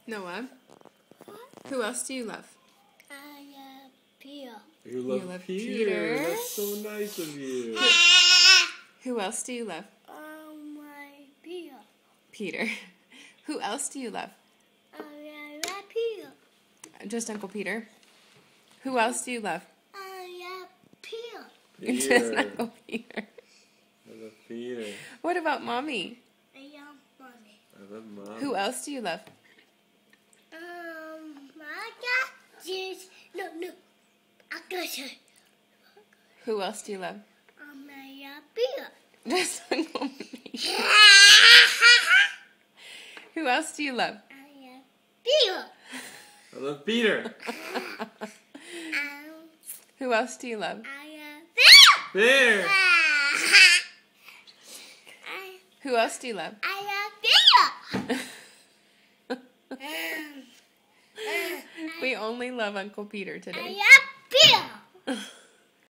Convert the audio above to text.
Noah, who else do you love? I love Peter. You love Peter. That's so nice of you. Who else do you love? My Peter. Peter. Who else do you love? I love Peter. Just Uncle Peter. Who else do you love? I love Peter. Just Peter. Uncle Peter. I love Peter. What about Mommy? I love Mommy. I love Mom. Who else do you love? I got this. No. I got it. Who else do you love? I love Peter. Just Uncle Peter. Who else do you love? I love Peter. I love Peter. Who else do you love? I love Peter. Who else do you love? I love Peter. We only love Uncle Peter today. I love Peter.